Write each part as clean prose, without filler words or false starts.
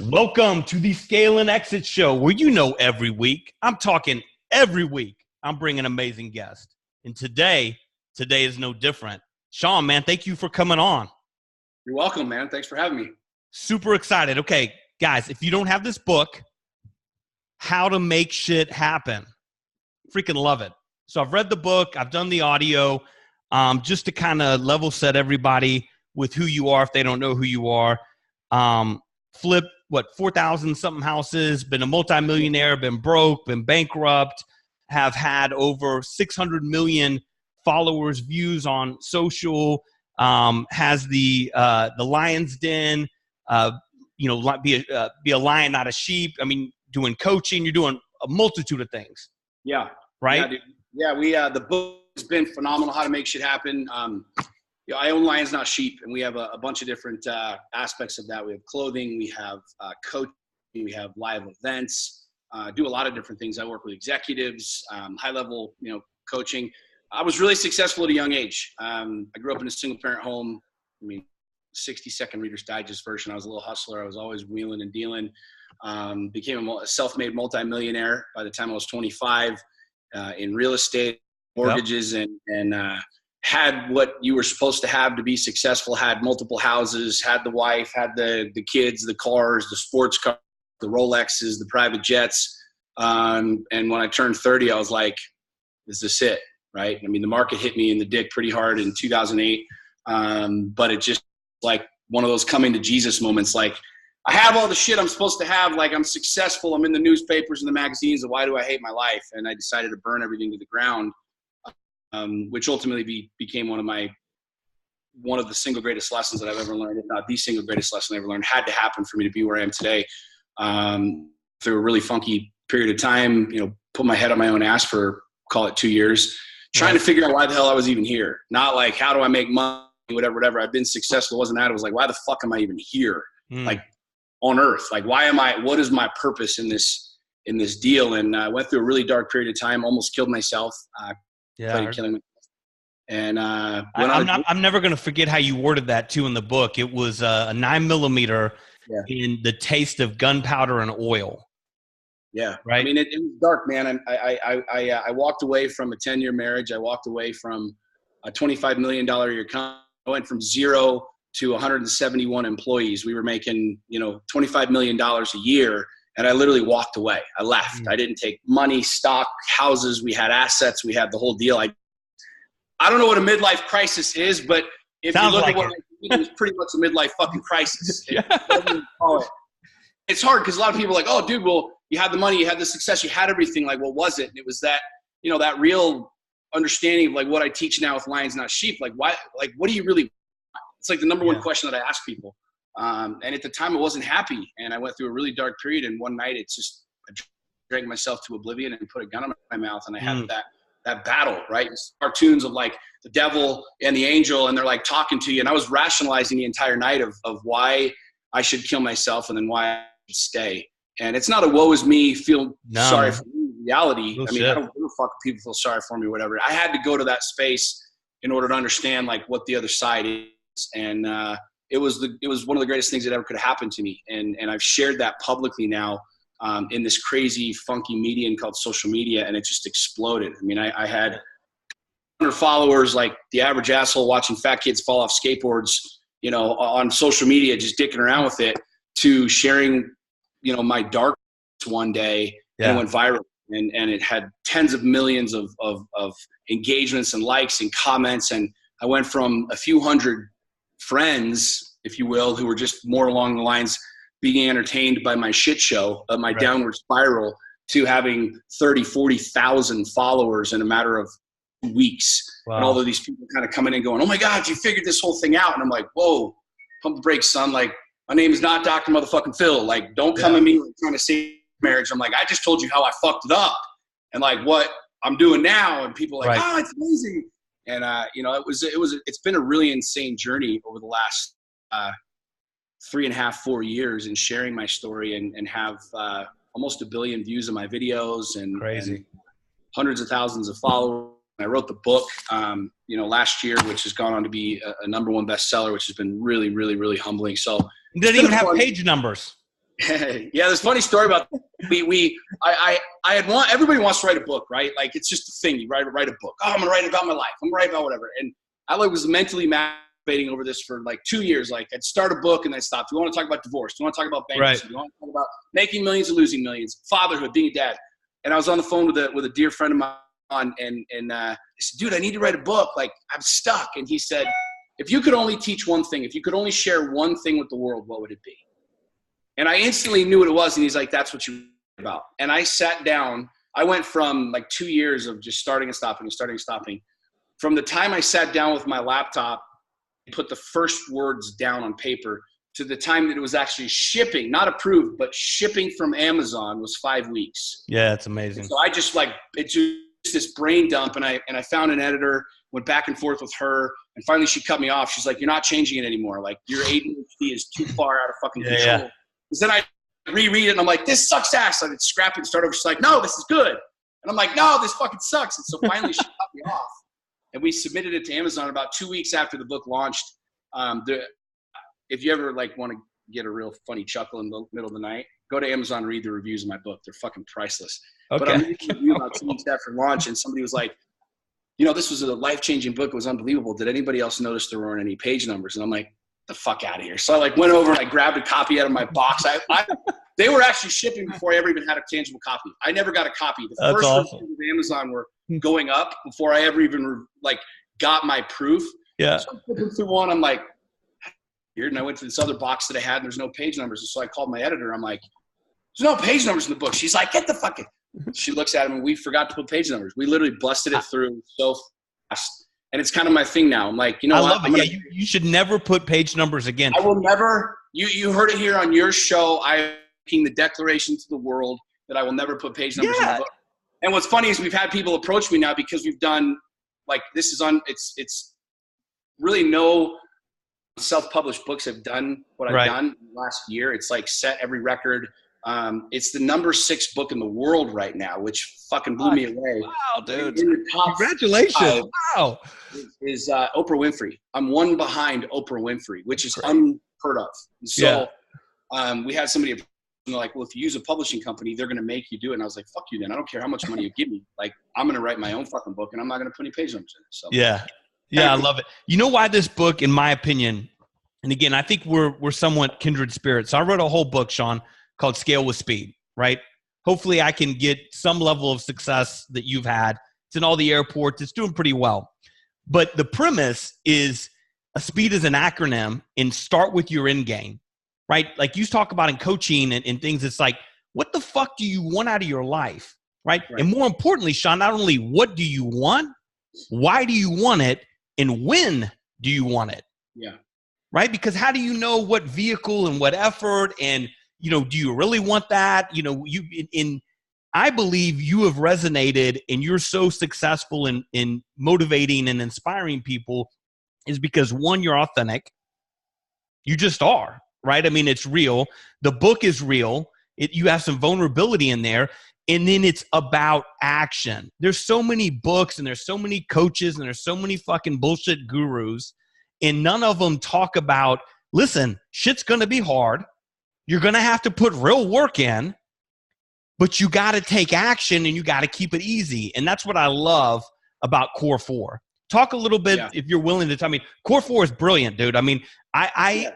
Welcome to the Scale and Exit Show, where every week, I'm talking every week, I'm bringing amazing guests. And today is no different. Sean, man, thank you for coming on. You're welcome, man. Thanks for having me. Super excited. Okay, guys, if you don't have this book, How to Make Shit Happen, freaking love it. So I've read the book. I've done the audio just to kind of level set everybody with who you are if they don't know who you are. Flip 4,000 something houses, been a multimillionaire, been broke, been bankrupt, have had over 600 million followers, views on social, has the Lion's Den, be a lion, not a sheep. I mean, doing coaching, you're doing a multitude of things. Yeah. Right. Yeah, dude. Yeah. We, the book has been phenomenal. How to Make Shit Happen. I own Lions, Not Sheep, and we have a bunch of different aspects of that. We have clothing, we have coaching, we have live events, do a lot of different things. I work with executives, high level, coaching. I was really successful at a young age. I grew up in a single parent home. 60-second Reader's Digest version. I was a little hustler. I was always wheeling and dealing. Became a self-made multimillionaire by the time I was 25 in real estate, mortgages, and had what you were supposed to have to be successful, had multiple houses, had the wife, had the kids, the cars, the sports cars, the Rolexes, the private jets. And when I turned 30, I was like, is this it? Right. The market hit me in the dick pretty hard in 2008. But it just like one of those coming to Jesus moments. Like, I have all the shit I'm supposed to have. Like, I'm successful. I'm in the newspapers and the magazines. And why do I hate my life? And I decided to burn everything to the ground. Which ultimately became one of the single greatest lessons that I've ever learned, if not the single greatest lesson I ever learned. Had to happen for me to be where I am today. Through a really funky period of time, put my head on my own ass for, call it 2 years, trying to figure out why the hell I was even here. Not like, how do I make money, whatever. I've been successful. It wasn't that. It was like, why the fuck am I even here? Like, on earth? Like, what is my purpose in this deal? And I went through a really dark period of time, almost killed myself. Killing me. And I'm never going to forget how you worded that too in the book. It was a 9mm in the taste of gunpowder and oil. Yeah. Right. It was dark, man. I walked away from a 10-year marriage. I walked away from a $25 million a year company. I went from 0 to 171 employees. We were making, $25 million a year. And I literally walked away. I left. I didn't take money, stock, houses. We had assets. We had the whole deal. I don't know what a midlife crisis is, but if you look at what I did, it was pretty much a midlife fucking crisis. It's hard because a lot of people are like, oh, dude, well, you had the money, you had the success, you had everything. Like, what was it? And it was that, that real understanding of like what I teach now with Lions, Not Sheep. Like, why? Like, what do you really? It's like the number one question that I ask people. And at the time I wasn't happy, and I went through a really dark period. And one night I drank myself to oblivion and put a gun in my mouth. And I had that battle, right? It's cartoons of like the devil and the angel, and they're like talking to you. And I was rationalizing the entire night of why I should kill myself and then why I should stay. And it's not a woe is me, feel sorry for me reality. I don't give a fuck if people feel sorry for me or whatever. I had to go to that space in order to understand like what the other side is. And, it was one of the greatest things that ever could have happened to me. And I've shared that publicly now in this crazy, funky medium called social media, and it just exploded. I had 100 followers, like the average asshole watching fat kids fall off skateboards, on social media, just dicking around with it, to sharing, my dark one day, and it went viral. And it had tens of millions of engagements and likes and comments. And I went from a few hundred friends, if you will, who were just more along the lines being entertained by my shit show, my downward spiral, to having 30, 40,000 followers in a matter of weeks. Wow. And all of these people kind of coming in going, oh my God, you figured this whole thing out. And I'm like, whoa, pump the brakes, son. Like, my name is not Dr. Motherfucking Phil. Like, don't come at me trying to save marriage. I'm like, I just told you how I fucked it up and like what I'm doing now. And people are like, oh, it's amazing. And, it's been a really insane journey over the last 3.5, 4 years in sharing my story and have almost 1 billion views of my videos and hundreds of thousands of followers. I wrote the book, last year, which has gone on to be a #1 bestseller, which has been really, really, really humbling. So it doesn't even have page numbers. Yeah, there's a funny story about I had everybody wants to write a book, right? Like it's just a thing. You write a book. Oh, I'm gonna write about my life. I'm gonna write about whatever. And I was mentally masturbating over this for like 2 years. Like I'd start a book and then stop. Do you want to talk about divorce? Do you want to talk about bankruptcy? Do you want to talk about making millions and losing millions? Fatherhood, being a dad. And I was on the phone with a dear friend of mine, and I said, dude, I need to write a book. Like I'm stuck. And he said, if you could only teach one thing, if you could only share one thing with the world, what would it be? And I instantly knew what it was. And he's like, that's what you're about. And I sat down. I went from like 2 years of just starting and stopping. From the time I sat down with my laptop and put the first words down on paper to the time that it was actually shipping, not approved, but shipping from Amazon was 5 weeks. Yeah, it's amazing. And so I just it's just this brain dump. And I found an editor, went back and forth with her. And finally she cut me off. She's like, you're not changing it anymore. Like your ADHD is too far out of fucking control. Yeah. Because then I reread it and I'm like, this sucks ass. I'd scrap it and start over. She's like, no, this is good. And I'm like, no, this fucking sucks. And so finally she cut me off. And we submitted it to Amazon about 2 weeks after the book launched. If you ever like want to get a real funny chuckle in the middle of the night, go to Amazon and read the reviews of my book. They're fucking priceless. Okay. But I'm reading a review about 2 weeks after launch, and somebody was like, this was a life-changing book. It was unbelievable. Did anybody else notice there weren't any page numbers? And I'm like, the fuck out of here. So I like went over and I grabbed a copy out of my box. They were actually shipping before I ever even had a tangible copy. I never got a copy. The first reviews of Amazon were going up before I ever even like got my proof. Yeah. So I'm flipping through one. I'm like, weird. And I went to this other box that I had and there's no page numbers. And so I called my editor. I'm like, there's no page numbers in the book. She's like, get the fucking. She looks at him and we forgot to put page numbers. We literally busted it through so fast. And it's kind of my thing now. I'm like, I love it. You should never put page numbers again. I will never. You heard it here on your show. I'm making the declaration to the world that I will never put page numbers in the book. And what's funny is we've had people approach me now because we've done like this is on. It's really no self-published books have done what I've done last year. It's like set every record. It's the number 6 book in the world right now, which fucking blew me away. Wow, dude! In the top Congratulations! Wow. Is Oprah Winfrey. I'm one behind Oprah Winfrey, which is unheard of. So we had somebody like, well, if you use a publishing company, they're going to make you do it. And I was like, fuck you then. I don't care how much money you give me. Like, I'm going to write my own fucking book and I'm not going to put any page numbers in it. So yeah, I love it. You know why this book, in my opinion, and again, I think we're somewhat kindred spirits. So I wrote a whole book, Sean, called Scale with Speed, right? Hopefully I can get some level of success that you've had. It's in all the airports. It's doing pretty well. But the premise is speed is an acronym, and start with your end game, right? Like you talk about in coaching and things, it's like, what the fuck do you want out of your life, right? And more importantly, Sean, not only what do you want, why do you want it, and when do you want it? Yeah. Right? Because how do you know what vehicle and what effort and, do you really want that? I believe you have resonated and you're so successful in motivating and inspiring people is because, one, you're authentic. You just are, right? I mean, it's real. The book is real. You have some vulnerability in there. And then it's about action. There's so many books and there's so many coaches and there's so many fucking bullshit gurus. And none of them talk about, listen, shit's going to be hard. You're going to have to put real work in, but you got to take action and you got to keep it easy. And that's what I love about Core 4. Talk a little bit, if you're willing to tell me. Core 4 is brilliant, dude. I mean, I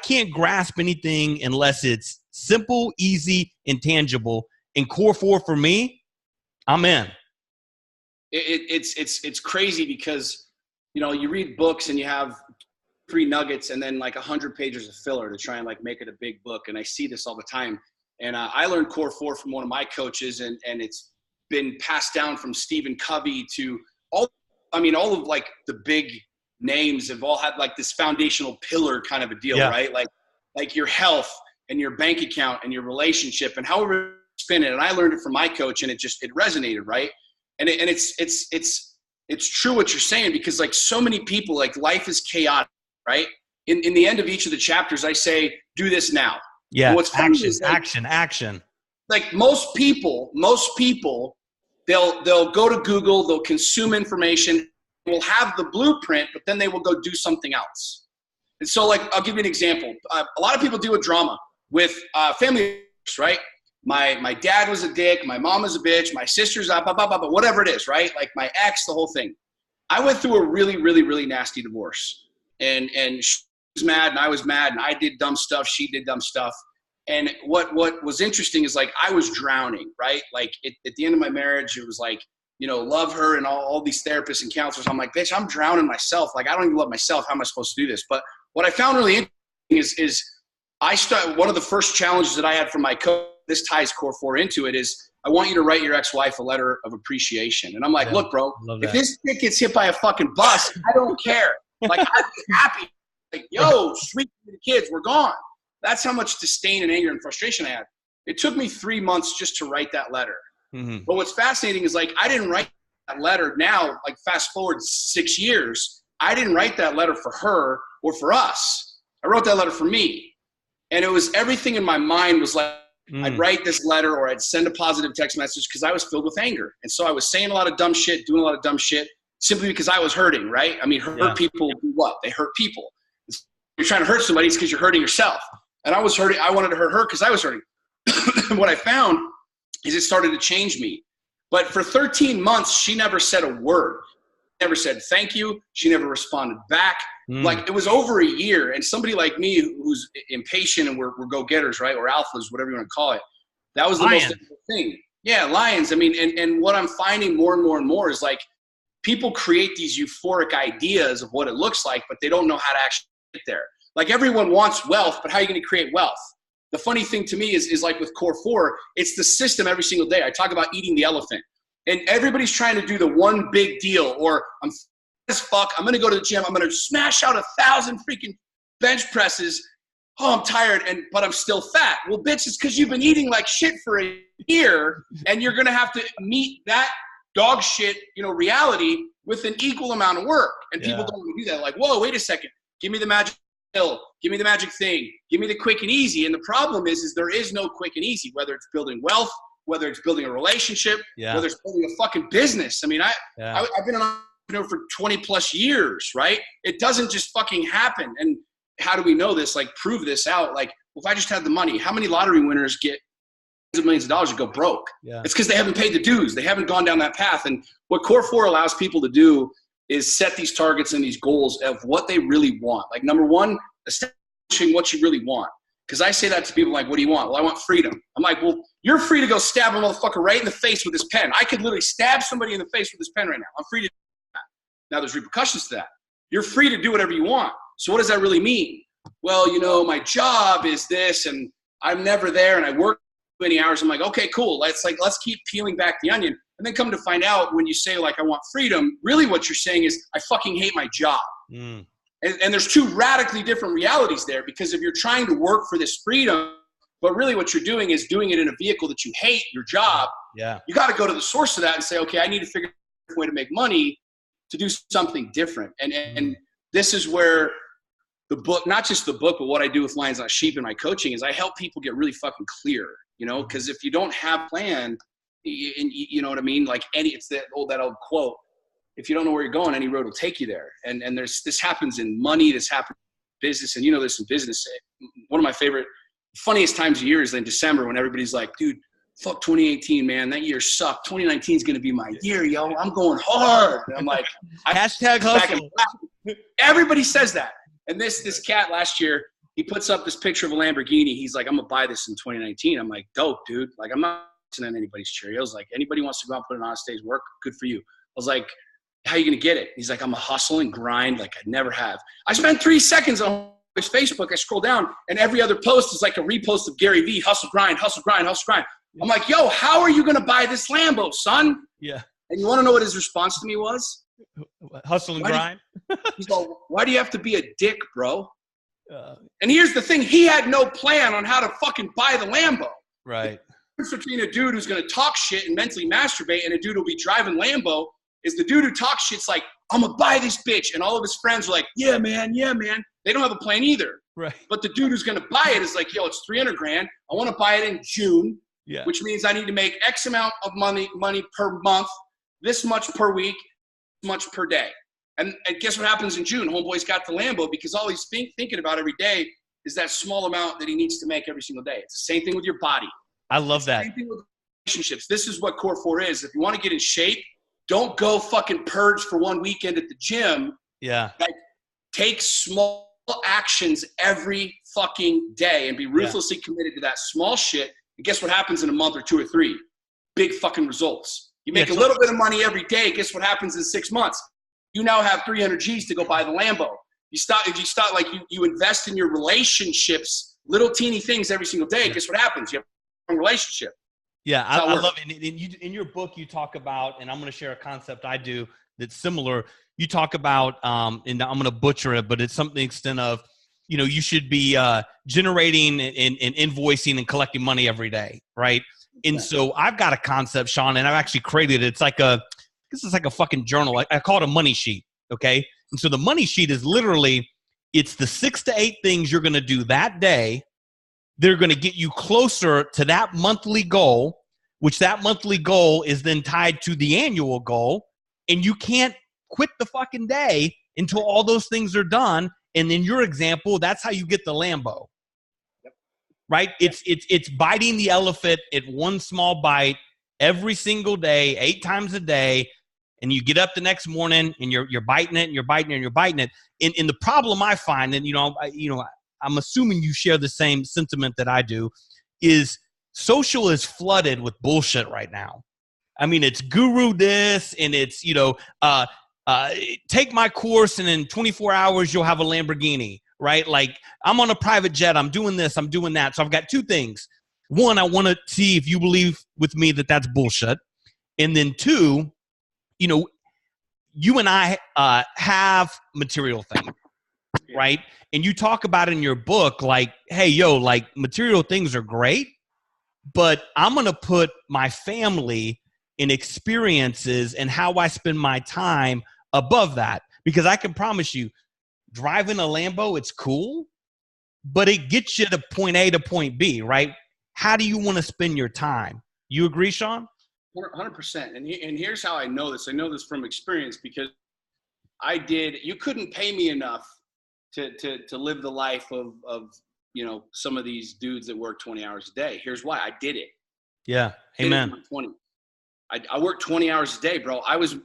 can't grasp anything unless it's simple, easy, and tangible. And Core 4 for me, I'm in. It's crazy because, you read books and you have 3 nuggets and then like 100 pages of filler to try and like make it a big book. And I see this all the time. And I learned Core 4 from one of my coaches, and it's been passed down from Stephen Covey to all of like the big names have all had like this foundational pillar kind of a deal, right? Like your health and your bank account and your relationship and however you spin it. And I learned it from my coach, and it resonated, right? And it's true what you're saying, because like so many people, like life is chaotic, right? In the end of each of the chapters, I say, do this now. Yeah. What's action. Like most people, they'll go to Google, they'll consume information, will have the blueprint, but then they will go do something else. And so like, I'll give you an example. A lot of people deal with drama. with family, right? My dad was a dick. My mom was a bitch. My sister's up, whatever it is, right? Like my ex, the whole thing. I went through a really, really, really nasty divorce. And she was mad and I was mad and I did dumb stuff. She did dumb stuff. And what was interesting is like I was drowning, right? Like at the end of my marriage, it was like, love her and all these therapists and counselors. I'm like, bitch, I'm drowning myself. Like I don't even love myself. How am I supposed to do this? But what I found really interesting is one of the first challenges that I had from my coach, this ties Core 4 into it, is I want you to write your ex-wife a letter of appreciation. And I'm like, look, bro, if this chick gets hit by a fucking bus, I don't care. Like, I'm happy. Like, yo, sweet the kids, we're gone. That's how much disdain and anger and frustration I had. It took me 3 months just to write that letter. Mm-hmm. But what's fascinating is, like, I didn't write that letter now, like, fast forward 6 years. I didn't write that letter for her or for us. I wrote that letter for me. And it was everything in my mind was like, I'd write this letter or I'd send a positive text message because I was filled with anger. And so I was saying a lot of dumb shit, doing a lot of dumb shit simply because I was hurting, right? I mean, hurt people do what? They hurt people. You're trying to hurt somebody, it's because you're hurting yourself. And I was hurting. I wanted to hurt her because I was hurting. And what I found is it started to change me. But for 13 months, she never said a word. Never said thank you. She never responded back. Like, it was over a year, and somebody like me who's impatient and we're go-getters, right? Or alphas, whatever you want to call it. That was the most difficult thing. Yeah, lions. I mean, and what I'm finding more and more and more is, like, people create these euphoric ideas of what it looks like, but they don't know how to actually get there. Like, everyone wants wealth, but how are you going to create wealth? The funny thing to me is like with Core 4, it's the system every single day. I talk about eating the elephant. And everybody's trying to do the one big deal, or I'm as fuck, I'm going to go to the gym, I'm going to smash out 1,000 freaking bench presses. Oh, I'm tired, but I'm still fat. Well, bitch, it's because you've been eating like shit for a year, and you're going to have to meet that dog shit, reality with an equal amount of work. And people don't want to do that. Like, whoa, wait a second. Give me the magic pill. Give me the magic thing. Give me the quick and easy. And the problem is there is no quick and easy, whether it's building wealth, whether it's building a relationship, whether it's building a fucking business. I mean, I've been an entrepreneur for 20 plus years, right? It doesn't just fucking happen. And how do we know this? Like, prove this out. Like, if I just had the money, how many lottery winners get millions of dollars and go broke? It's because they haven't paid the dues. They haven't gone down that path. And what Core 4 allows people to do is set these targets and these goals of what they really want. Like, number one, establishing what you really want. Because I say that to people, like, what do you want? Well, I want freedom. I'm like, well, you're free to go stab a motherfucker right in the face with this pen. I could literally stab somebody in the face with this pen right now. I'm free to do that. Now, there's repercussions to that. You're free to do whatever you want. So what does that really mean? Well, my job is this, and I'm never there, and I work many hours. I'm like, okay, cool. Let's keep peeling back the onion. And then come to find out, when you say, like, I want freedom, really what you're saying is, I fucking hate my job. And there's two radically different realities there, because if you're trying to work for this freedom, but really what you're doing is doing it in a vehicle that you hate, your job, you got to go to the source of that and say, okay, I need to figure out a way to make money to do something different. And this is where the book, not just the book, but what I do with Lions Not Sheep in my coaching is I help people get really fucking clear, because if you don't have a plan, you know what I mean? Like, it's that old quote. If you don't know where you're going, any road will take you there. And this happens in money, this happens in business, and this in business. One of my funniest times of year is in December, when everybody's like, dude, fuck 2018, man. That year sucked. 2019 is going to be my year, yo. I'm going hard. And I'm like, hashtag hustle. Everybody says that. And this cat last year, he puts up this picture of a Lamborghini. He's like, I'm going to buy this in 2019. I'm like, dope, dude. Like, I'm not listening to anybody's Cheerios. Like, anybody wants to go out and put an honest day's work, good for you. I was like, how are you going to get it? He's like, I'm a hustle and grind like I never have. I spent 3 seconds on his Facebook. I scroll down, and every other post is like a repost of Gary Vee, hustle, grind, hustle, grind, hustle, grind. I'm like, yo, how are you going to buy this Lambo, son? Yeah. And you want to know what his response to me was? Hustle and grind? He's like, why do you have to be a dick, bro? And here's the thing. He had no plan on how to fucking buy the Lambo. Right. The difference between a dude who's going to talk shit and mentally masturbate and a dude who'll be driving Lambo is the dude who talks shit's like, I'm going to buy this bitch. And all of his friends are like, yeah, man. They don't have a plan either. Right. But the dude who's going to buy it is like, yo, it's $300,000. I want to buy it in June, which means I need to make X amount of money per month, this much per week, this much per day. And guess what happens in June? Homeboy's got the Lambo, because all he's thinking about every day is that small amount that he needs to make every single day. It's the same thing with your body. I love that. Same thing with relationships. This is what Core 4 is. If you want to get in shape, don't go fucking purge for one weekend at the gym. Yeah. Like, take small actions every fucking day and be ruthlessly committed to that small shit. And guess what happens in a month or 2 or 3? Big fucking results. You make a little bit of money every day. Guess what happens in 6 months? You now have 300 G's to go buy the Lambo. You invest in your relationships, little teeny things every single day. Guess what happens? You have a relationship. Yeah, I love it. In your book, you talk about, and I'm going to share a concept I do that's similar. You talk about, and I'm going to butcher it, but it's something to the extent of, you should be generating and invoicing and collecting money every day, right? And so I've got a concept, Sean, and I've actually created it. This is like a fucking journal. I call it a money sheet, okay? And so the money sheet is literally, it's the 6 to 8 things you're going to do that day. They're going to get you closer to that monthly goal, which that monthly goal is then tied to the annual goal. And you can't quit the fucking day until all those things are done. And in your example, that's how you get the Lambo. Yep. Right? Yep. It's biting the elephant at one small bite every single day, 8 times a day. And you get up the next morning and you're biting it and you're biting it and you're biting it. And the problem I find, and I'm assuming you share the same sentiment that I do, is social is flooded with bullshit right now. I mean, it's guru this, and it's, take my course and in 24 hours, you'll have a Lamborghini, right? Like, I'm on a private jet. I'm doing this. I'm doing that. So I've got 2 things. One, I want to see if you believe with me that that's bullshit. And then 2, you and I have material things, right? And you talk about in your book, like, hey, like, material things are great, but I'm going to put my family and experiences and how I spend my time above that. Because I can promise you, driving a Lambo, it's cool, but it gets you to point A to point B, right? How do you want to spend your time? You agree, Sean? 100%. And here's how I know this. I know this from experience because you couldn't pay me enough to live the life of some of these dudes that work 20 hours a day. Here's why. I did it. Yeah. Amen. I worked 20 hours a day, bro.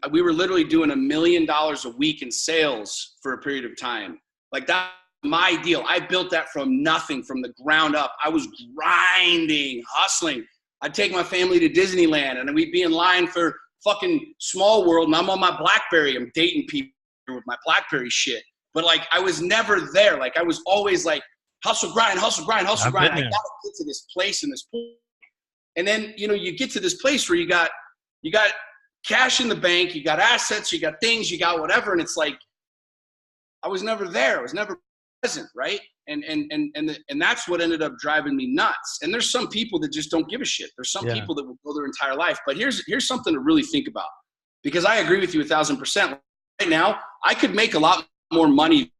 We were literally doing $1 million a week in sales for a period of time. Like, that was my deal. I built that from nothing, from the ground up. I was grinding, hustling. I'd take my family to Disneyland and we'd be in line for fucking Small World. And I'm on my BlackBerry. I'm dating people with my BlackBerry shit. But like, I was never there. Like, I was always like, hustle, grind, hustle, grind, hustle, grind. I got to get to this place and this point. And then, you get to this place where you got cash in the bank, you got assets, you got things, you got whatever. And it's like, I was never there. I was never present. Right. And that's what ended up driving me nuts. And there's some people that just don't give a shit. There's some people that will go their entire life. But here's something to really think about, because I agree with you 1,000%. Right now, I could make a lot more money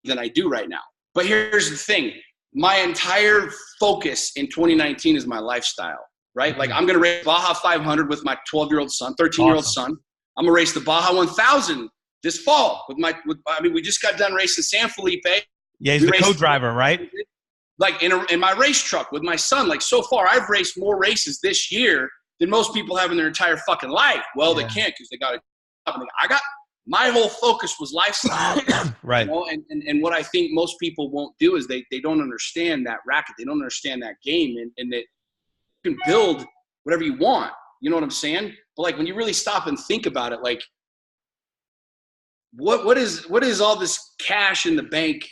than I do right now. But here's the thing. My entire focus in 2019 is my lifestyle, right? Mm-hmm. Like, I'm going to race Baja 500 with my 12-year-old son, 13-year-old son. I'm going to race the Baja 1000 this fall we just got done racing San Felipe. Yeah, he's the co-driver, right? Like, in my race truck with my son. Like, so far, I've raced more races this year than most people have in their entire fucking life. Well, they can't because they got to. My whole focus was lifestyle. Right. And what I think most people won't do is they don't understand that racket. They don't understand that game, and that you can build whatever you want. You know what I'm saying? But like, when you really stop and think about it, like, what is all this cash in the bank?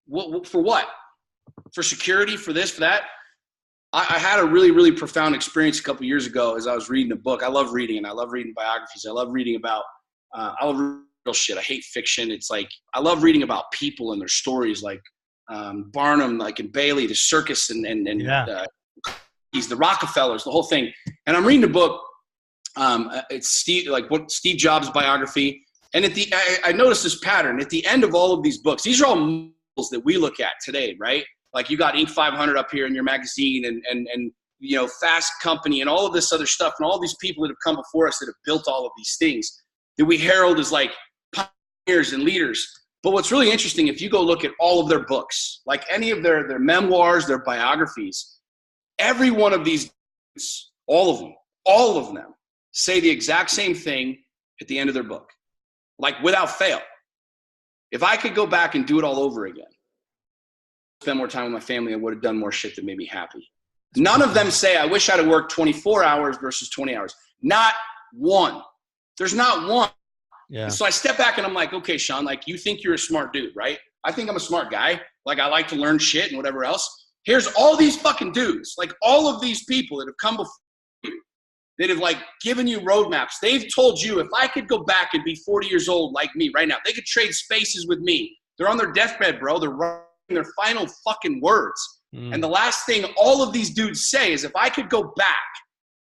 For what? For security? For this? For that? I had a really, really profound experience a couple of years ago as I was reading a book. I love reading, and I love reading biographies. I love reading about I love real shit. I hate fiction. It's like, I love reading about people and their stories, like Barnum, like, and Bailey, the circus, and he's the Rockefellers, the whole thing. And I'm reading a book. It's Steve Jobs' biography. And I noticed this pattern at the end of all of these books. These are all models that we look at today, right? Like, you got Inc. 500 up here in your magazine, and Fast Company, and all of this other stuff, and all these people that have come before us that have built all of these things that we herald as like pioneers and leaders. But what's really interesting, if you go look at all of their books, like any of their memoirs, their biographies, every one of these, all of them say the exact same thing at the end of their book, like without fail. If I could go back and do it all over again, spend more time with my family, I would have done more shit that made me happy. None of them say, I wish I'd have worked 24 hours versus 20 hours. Not one. There's not one. Yeah. So I step back and I'm like, okay, Sean, like you think you're a smart dude, right? I think I'm a smart guy. Like I like to learn shit and whatever else. Here's all these fucking dudes, like all of these people that have come before you, that have like given you roadmaps. They've told you if I could go back and be 40 years old like me right now, they could trade spaces with me. They're on their deathbed, bro. They're writing their final fucking words. And the last thing all of these dudes say is if I could go back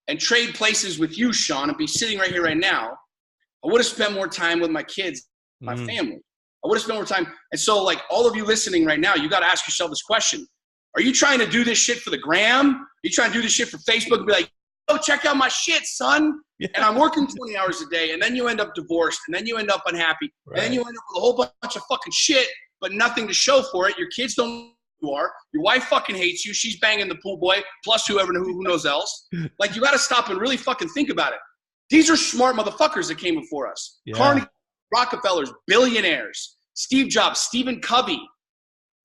and trade places with you, Sean, and be sitting right here right now, I would have spent more time with my kids, my family. I would have spent more time. And so like all of you listening right now, you got to ask yourself this question. Are you trying to do this shit for the gram? Are you trying to do this shit for Facebook and be like, oh, check out my shit, son? Yeah. And I'm working 20 hours a day. And then you end up divorced. And then you end up unhappy. Right. And then you end up with a whole bunch of fucking shit, but nothing to show for it. Your kids don't know who you are. Your wife fucking hates you. She's banging the pool boy, plus who knows else. Like, you got to stop and really fucking think about it. These are smart motherfuckers that came before us. Yeah. Carnegie, Rockefellers, billionaires, Steve Jobs, Stephen Covey.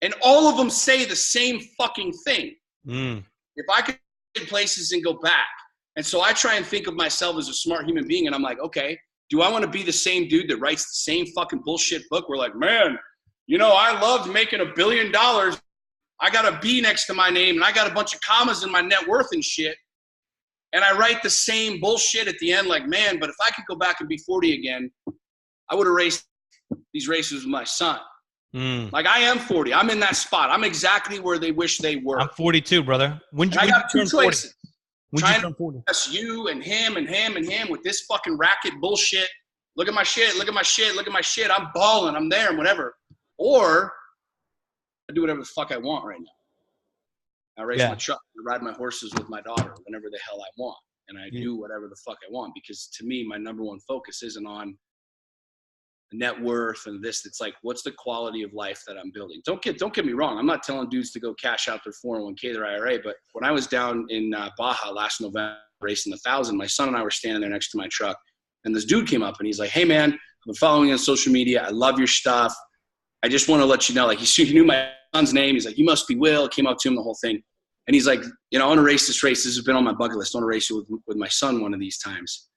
And all of them say the same fucking thing. If I could get places and go back. And so I try and think of myself as a smart human being. And I'm like, okay, do I want to be the same dude that writes the same fucking bullshit book? We're like, man, you know, I loved making $1 billion. I got a B next to my name and I got a bunch of commas in my net worth and shit. And I write the same bullshit at the end, like, man, but if I could go back and be 40 again, I would have raced these races with my son. Like, I am 40. I'm in that spot. I'm exactly where they wish they were. I'm 42, brother. I got two choices. Trying to impress you and him and him and him with this fucking racket bullshit. Look at my shit. Look at my shit. Look at my shit. I'm balling. I'm there and whatever. Or I do whatever the fuck I want right now. I race my truck. I ride my horses with my daughter whenever the hell I want. And I do whatever the fuck I want, because to me, my number one focus isn't on net worth and this. It's like, what's the quality of life that I'm building? Don't get me wrong. I'm not telling dudes to go cash out their 401k, their IRA. But when I was down in Baja last November racing the 1,000, my son and I were standing there next to my truck, and this dude came up and he's like, hey man, I've been following you on social media. I love your stuff. I just want to let you know, like, he knew my son's name. He's like, you must be Will. Came up to him, the whole thing. And he's like, you know, I want to race this race. This has been on my bucket list. I want to race it with my son one of these times.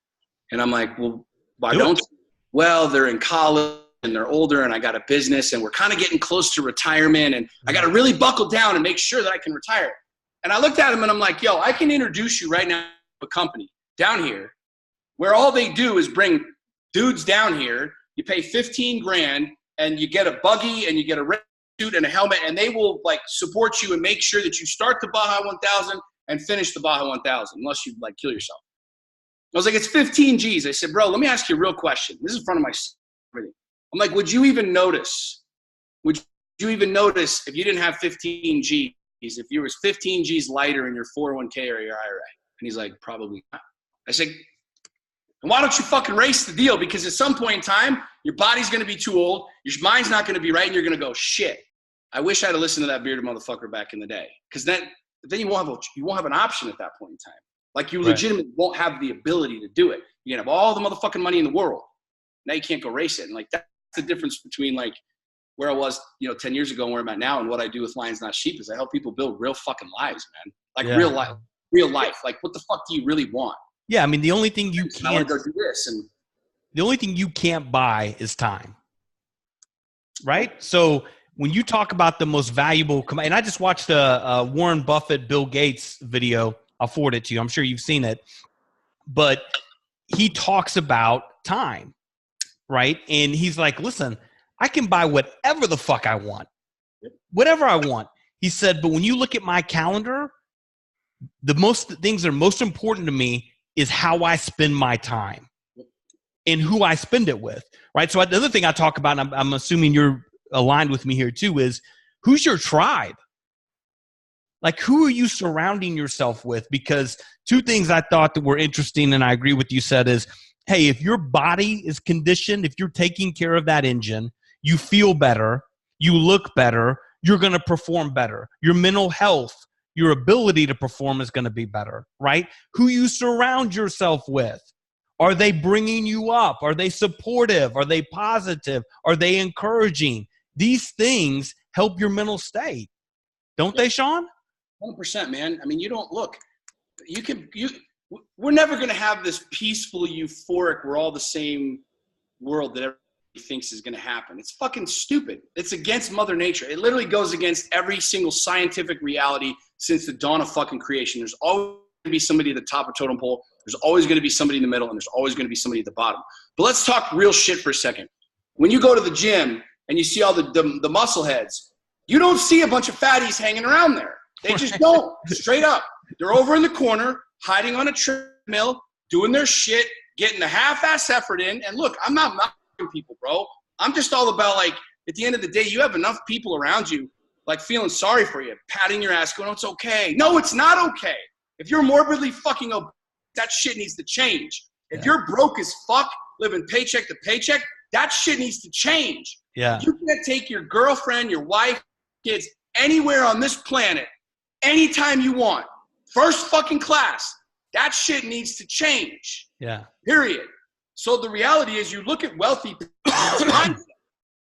And I'm like, well, why don't you? Well, they're in college and they're older and I got a business and we're kind of getting close to retirement and I got to really buckle down and make sure that I can retire. And I looked at him and I'm like, yo, I can introduce you right now to a company down here where all they do is bring dudes down here. You pay 15 grand and you get a buggy and you get a red suit and a helmet, and they will like support you and make sure that you start the Baja 1000 and finish the Baja 1000 unless you like kill yourself. I was like, it's 15 G's. I said, bro, let me ask you a real question. This is in front of my everything. I'm like, would you even notice? Would you even notice if you didn't have 15 G's, if you was 15 G's lighter in your 401k or your IRA? And he's like, probably not. I said, and why don't you fucking race the deal? Because at some point in time, your body's going to be too old. Your mind's not going to be right. And you're going to go, shit, I wish I had listened to that bearded motherfucker back in the day. Because then you won't have an option at that point in time. Like, you legitimately won't have the ability to do it. You can have all the motherfucking money in the world. Now you can't go race it. And like, that's the difference between like where I was, 10 years ago and where I'm at now. And what I do with Lions Not Sheep is I help people build real fucking lives, man. Like real life. Like, what the fuck do you really want? Yeah. I mean, the only thing you can't, I want to go do this. And the only thing you can't buy is time. Right. So when you talk about the most valuable, and I just watched a Warren Buffett, Bill Gates video. I'll forward it to you. I'm sure you've seen it. But he talks about time, right? And he's like, listen, I can buy whatever the fuck I want. Whatever I want. He said, but when you look at my calendar, the things that are most important to me is how I spend my time and who I spend it with, right? So the other thing I talk about, and I'm assuming you're aligned with me here too, is who's your tribe? Like, who are you surrounding yourself with? Because two things I thought that were interesting, and I agree with you said is, hey, if your body is conditioned, if you're taking care of that engine, you feel better, you look better, you're going to perform better. Your mental health, your ability to perform is going to be better, right? Who you surround yourself with. Are they bringing you up? Are they supportive? Are they positive? Are they encouraging? These things help your mental state. Don't they, Sean? 100%, man. I mean, you don't look, we're never going to have this peaceful, euphoric, we're all the same world that everybody thinks is going to happen. It's fucking stupid. It's against Mother Nature. It literally goes against every single scientific reality since the dawn of fucking creation. There's always going to be somebody at the top of totem pole. There's always going to be somebody in the middle, and there's always going to be somebody at the bottom. But let's talk real shit for a second. When you go to the gym and you see all the muscle heads, you don't see a bunch of fatties hanging around there. They just don't. Straight up. They're over in the corner, hiding on a treadmill, doing their shit, getting the half-ass effort in. And look, I'm not knocking people, bro. I'm just all about, like, at the end of the day, you have enough people around you, like, feeling sorry for you, patting your ass, going, oh, it's okay. No, it's not okay. If you're morbidly fucking obese, that shit needs to change. If you're broke as fuck, living paycheck to paycheck, that shit needs to change. Yeah. You can't take your girlfriend, your wife, kids, anywhere on this planet, anytime you want. First fucking class. That shit needs to change. Yeah. Period. So the reality is, you look at wealthy people's mindset.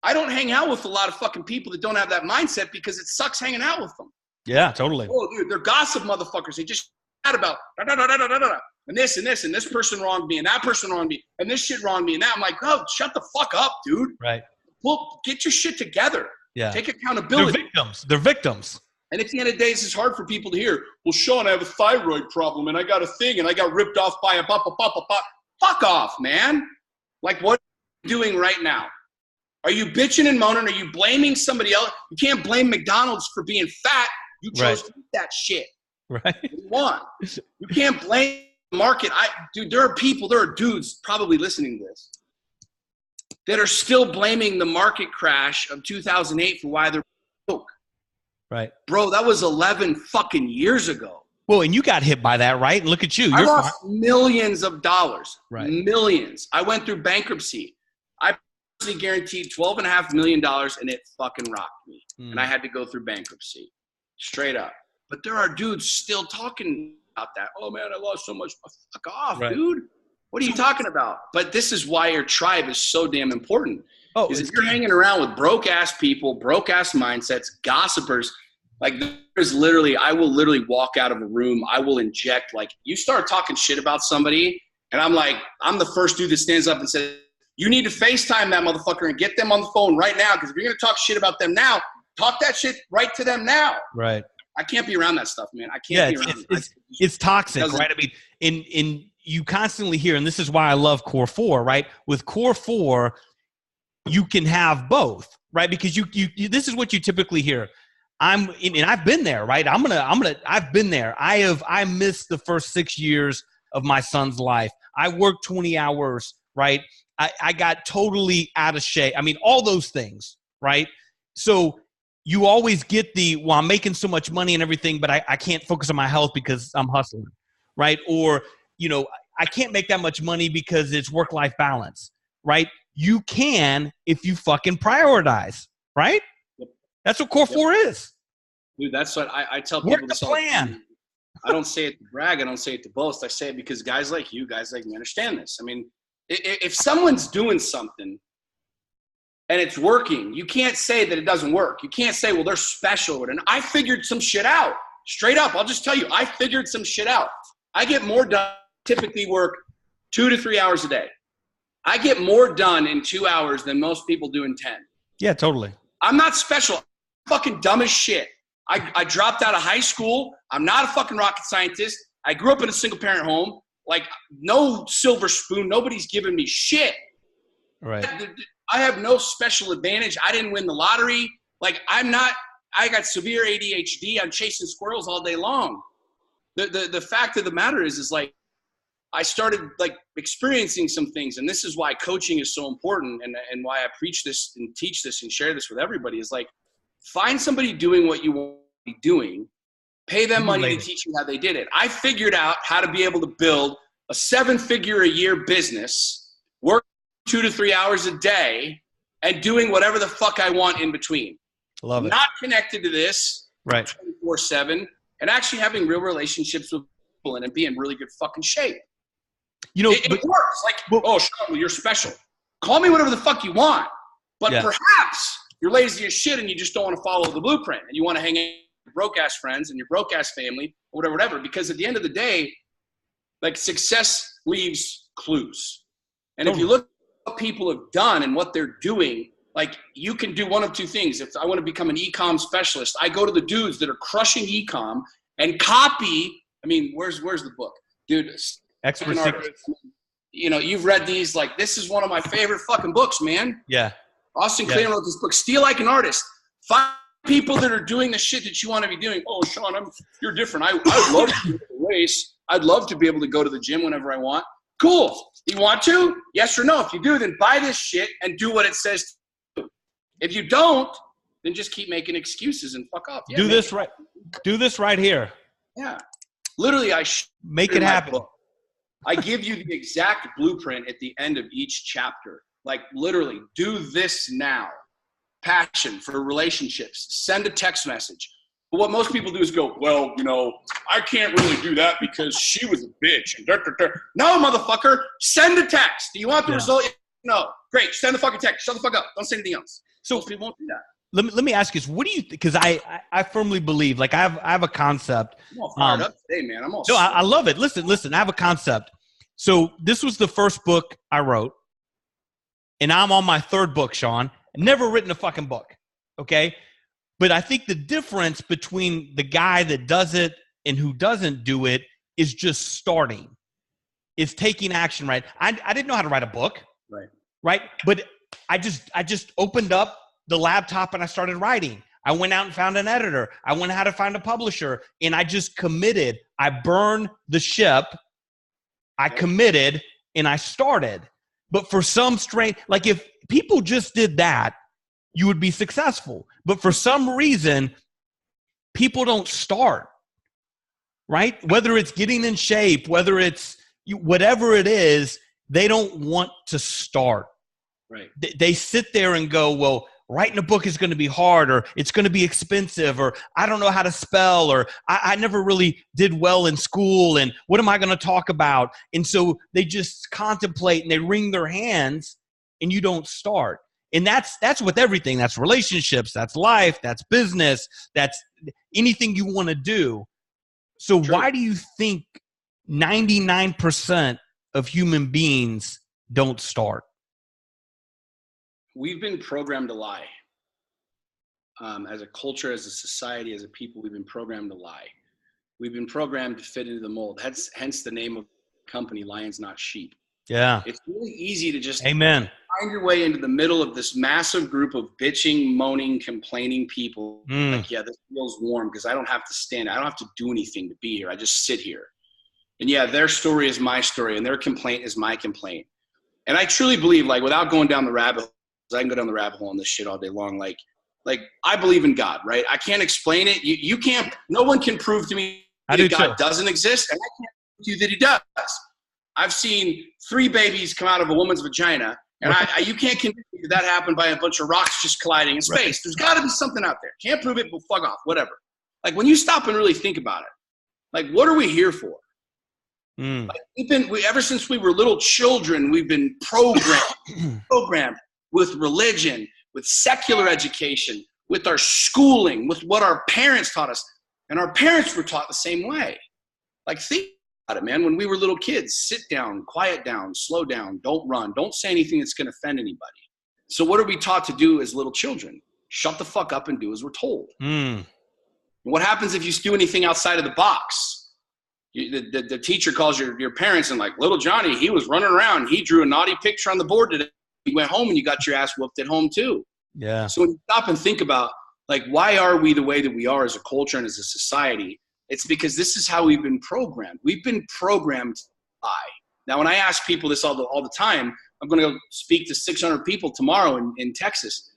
I don't hang out with a lot of fucking people that don't have that mindset because it sucks hanging out with them. Yeah, totally. Oh, dude, they're gossip motherfuckers. They just chat about and this and this and this person wronged me and that person wronged me and this shit wronged me and that. I'm like, oh, shut the fuck up, dude. Right. Well, get your shit together. Yeah. Take accountability. They're victims. And at the end of the day, it's hard for people to hear, well, Sean, I have a thyroid problem and I got a thing and I got ripped off by a Fuck off, man. Like, what are you doing right now? Are you bitching and moaning? Are you blaming somebody else? You can't blame McDonald's for being fat. You chose to eat that shit. Right. You want. You can't blame the market. Dude, there are dudes probably listening to this that are still blaming the market crash of 2008 for why they're broke. Right. Bro, that was 11 fucking years ago. Well, and you got hit by that, right? And look at you. I lost millions of dollars. Right. Millions. I went through bankruptcy. I personally guaranteed $12.5 million and it fucking rocked me. And I had to go through bankruptcy. Straight up. But there are dudes still talking about that. Oh, man, I lost so much. Fuck off, dude. What are you talking about? But this is why your tribe is so damn important. Oh, if you're hanging around with broke-ass people, broke-ass mindsets, gossipers, like, there's literally, I will literally walk out of a room. I will inject, like, you start talking shit about somebody, and I'm like, I'm the first dude that stands up and says, you need to FaceTime that motherfucker and get them on the phone right now, because if you're going to talk shit about them now, talk that shit right to them now. Right. I can't be around that stuff, man. I can't be around it. It's toxic, right? I mean, you constantly hear, and this is why I love Core 4, right? With Core 4, you can have both, right? Because you this is what you typically hear. I've been there, right? I've been there. I missed the first 6 years of my son's life. I worked 20 hours, right? I got totally out of shape. I mean, all those things, right? So you always get well, I'm making so much money and everything, but I can't focus on my health because I'm hustling, right? Or, I can't make that much money because it's work-life balance, right? You can if you fucking prioritize, right? Yep. That's what Core 4 is. Dude, that's what I tell people. Work the plan. I don't say it to brag. I don't say it to boast. I say it because guys like you, guys like me understand this. I mean, if someone's doing something and it's working, you can't say that it doesn't work. You can't say, well, they're special. And I figured some shit out. Straight up, I'll just tell you, I figured some shit out. I get more done, typically work 2 to 3 hours a day. I get more done in 2 hours than most people do in 10. Yeah, totally. I'm not special. I'm fucking dumb as shit. I dropped out of high school. I'm not a fucking rocket scientist. I grew up in a single parent home. Like, no silver spoon. Nobody's giving me shit. Right. I have no special advantage. I didn't win the lottery. Like, I got severe ADHD. I'm chasing squirrels all day long. The fact of the matter is like, I started like experiencing some things, and this is why coaching is so important, and why I preach this and teach this and share this with everybody is like, find somebody doing what you want to be doing, pay them money to teach you how they did it. I figured out how to be able to build a 7-figure a year business, work 2 to 3 hours a day, and doing whatever the fuck I want in between. Love it. Not connected to this right 24/7, and actually having real relationships with people and be in really good fucking shape. You know, it works. Like, oh, Sean, you're special. Call me whatever the fuck you want. But perhaps you're lazy as shit and you just don't want to follow the blueprint and you want to hang out with your broke-ass friends and your broke-ass family or whatever. Because at the end of the day, like, success leaves clues. And if you look at what people have done and what they're doing, like, you can do one of two things. If I want to become an e-com specialist, I go to the dudes that are crushing e-com and copy. I mean, where's the book? Dude, Expert Secrets. You know, you've read these. Like, this is one of my favorite fucking books, man. Yeah. Austin Kleon wrote this book, Steal Like an Artist. Find people that are doing the shit that you want to be doing. Oh, Sean, you're different. I'd love to do the race. I'd love to be able to go to the gym whenever I want. Cool. You want to? Yes or no? If you do, then buy this shit and do what it says to do. If you don't, then just keep making excuses and fuck off. Yeah, do this right. Do this right here. Yeah. Literally, make it happen. I give you the exact blueprint at the end of each chapter. Like, literally, do this now. Passion for relationships. Send a text message. But what most people do is go, well, you know, I can't really do that because she was a bitch. And no, motherfucker, send a text. Do you want the result? No. Great. Send the fucking text. Shut the fuck up. Don't say anything else. So most people won't do that. Let me ask you this. What do you think? Because I firmly believe, like, I have a concept. I'm all fired up today, man. I'm all no, I love it. Listen, I have a concept. So this was the first book I wrote. And I'm on my third book, Sean. Never written a fucking book, okay? But I think the difference between the guy that does it and who doesn't do it is just starting. Is taking action, right? I didn't know how to write a book, right? But I just opened up the laptop and I started writing. I went out and found an editor. I went out to find a publisher, and I just committed. I burned the ship. I committed, and I started. But for some strange, like, if people just did that, you would be successful. But for some reason, people don't start, right? Whether it's getting in shape, whether it's whatever it is, they don't want to start. Right. They sit there and go, well, writing a book is going to be hard, or it's going to be expensive, or I don't know how to spell, or I never really did well in school, and what am I going to talk about? And so they just contemplate and they wring their hands, and you don't start. And that's with everything. That's relationships, that's life, that's business, that's anything you want to do. So why do you think 99% of human beings don't start? We've been programmed to lie. As a culture, as a society, as a people, we've been programmed to lie. We've been programmed to fit into the mold. Hence the name of the company, Lions Not Sheep. Yeah. It's really easy to just find your way into the middle of this massive group of bitching, moaning, complaining people. Like, yeah, this feels warm because I don't have to stand. I don't have to do anything to be here. I just sit here. And yeah, their story is my story, and their complaint is my complaint. And I truly believe, like, without going down the rabbit hole, I can go down the rabbit hole on this shit all day long. Like I believe in God, right? I can't explain it. You can't. No one can prove to me that God doesn't exist, and I can't prove to you that He does. I've seen 3 babies come out of a woman's vagina, and you can't convince me that happened by a bunch of rocks just colliding in space. Right. There's got to be something out there. Can't prove it, but fuck off, whatever. Like, when you stop and really think about it, like, what are we here for? Like, ever since we were little children, we've been programmed with religion, with secular education, with our schooling, with what our parents taught us. And our parents were taught the same way. Like, think about it, man. When we were little kids, sit down, quiet down, slow down, don't run, don't say anything that's going to offend anybody. So what are we taught to do as little children? Shut the fuck up and do as we're told. What happens if you do anything outside of the box? The teacher calls your parents and, like, little Johnny, he was running around. He drew a naughty picture on the board today. You went home and you got your ass whooped at home too. Yeah. So when you stop and think about, like, why are we the way that we are as a culture and as a society? It's because this is how we've been programmed. We've been programmed to lie. Now, when I ask people this all the time, I'm going to go speak to 600 people tomorrow in Texas.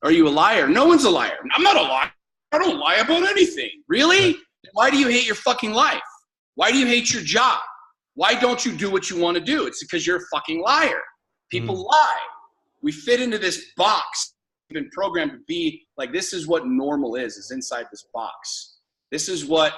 Are you a liar? No one's a liar. I'm not a liar. I don't lie about anything. Really? Why do you hate your fucking life? Why do you hate your job? Why don't you do what you want to do? It's because you're a fucking liar. People lie. we fit into this box. We've been programmed to be like, this is what normal is inside this box. This is what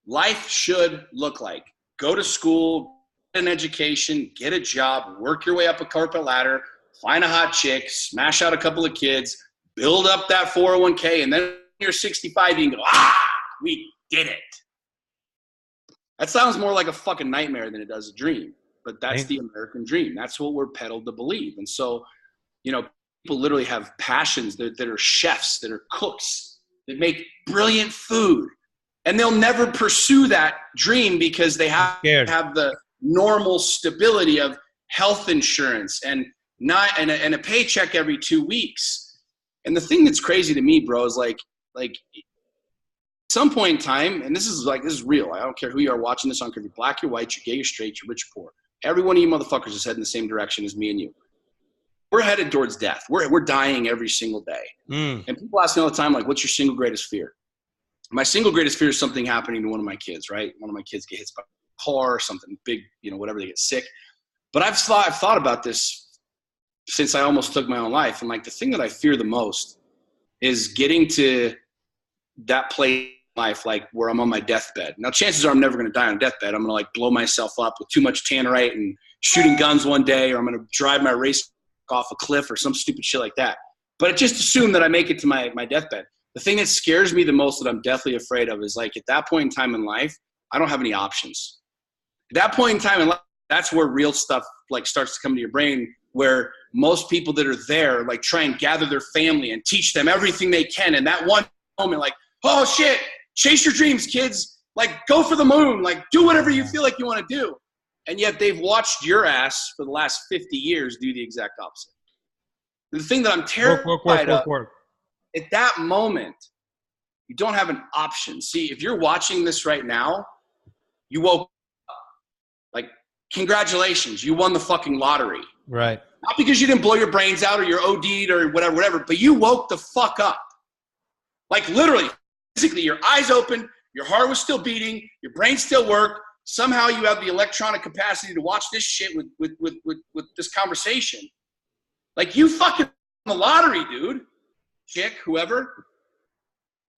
life should look like. Go to school, get an education, get a job, work your way up a corporate ladder, find a hot chick, smash out a couple of kids, build up that 401k, and then when you're 65, you can go, we did it. That sounds more like a fucking nightmare than it does a dream, but that's the American dream. That's what we're peddled to believe. And so, people literally have passions that are chefs, that are cooks, that make brilliant food. And they'll never pursue that dream because they have the normal stability of health insurance and a paycheck every 2 weeks. And the thing that's crazy to me, bro, is like at some point in time, and this is real. I don't care who you are watching this. I don't care if you're black, you're white, you're gay, you're straight, you're rich, or poor. Every one of you motherfuckers is heading the same direction as me and you. We're headed towards death. We're dying every single day. And people ask me all the time, like, what's your single greatest fear? My single greatest fear is something happening to one of my kids, right? One of my kids get hit by a car or something big, whatever, they get sick. But I've thought about this since I almost took my own life. And like, the thing that I fear the most is getting to that place in life, like where I'm on my deathbed. Now, chances are I'm never going to die on a deathbed. I'm going to like blow myself up with too much tannerite and shooting guns one day, or I'm going to drive my race off a cliff or some stupid shit like that. But just assume that I make it to my deathbed. The thing that scares me the most, that I'm deathly afraid of, is like, at that point in time in life, I don't have any options. At that point in time in life, that's where real stuff like starts to come to your brain, where most people that are there like try and gather their family and teach them everything they can. And that one moment, like, oh shit, chase your dreams, kids. Like, go for the moon. Like, do whatever you feel like you want to do. And yet they've watched your ass for the last 50 years do the exact opposite. The thing that I'm terrified of, at that moment, you don't have an option. See, if you're watching this right now, you woke up. Like, congratulations, you won the fucking lottery. Right. Not because you didn't blow your brains out or you're OD'd or whatever, but you woke the fuck up. Like, literally, physically, your eyes open, your heart was still beating, your brain still worked. Somehow you have the electronic capacity to watch this shit with this conversation. Like, you fucking won the lottery, dude. Chick, whoever.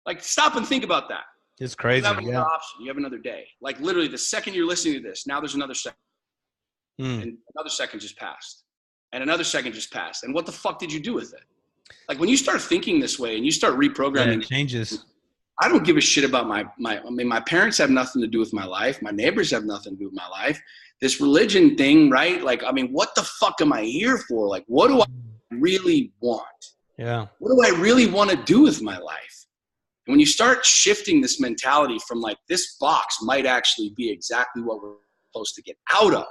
Like, stop and think about that. It's crazy. You have another option. You have another day. Like, literally, the second you're listening to this, now there's another second. And another second just passed. And another second just passed. And what the fuck did you do with it? Like, when you start thinking this way and you start reprogramming, it changes. I don't give a shit about my parents have nothing to do with my life. My neighbors have nothing to do with my life. This religion thing, right? Like, I mean, what the fuck am I here for? Like, what do I really want? Yeah. What do I really want to do with my life? And when you start shifting this mentality from like, this box might actually be exactly what we're supposed to get out of.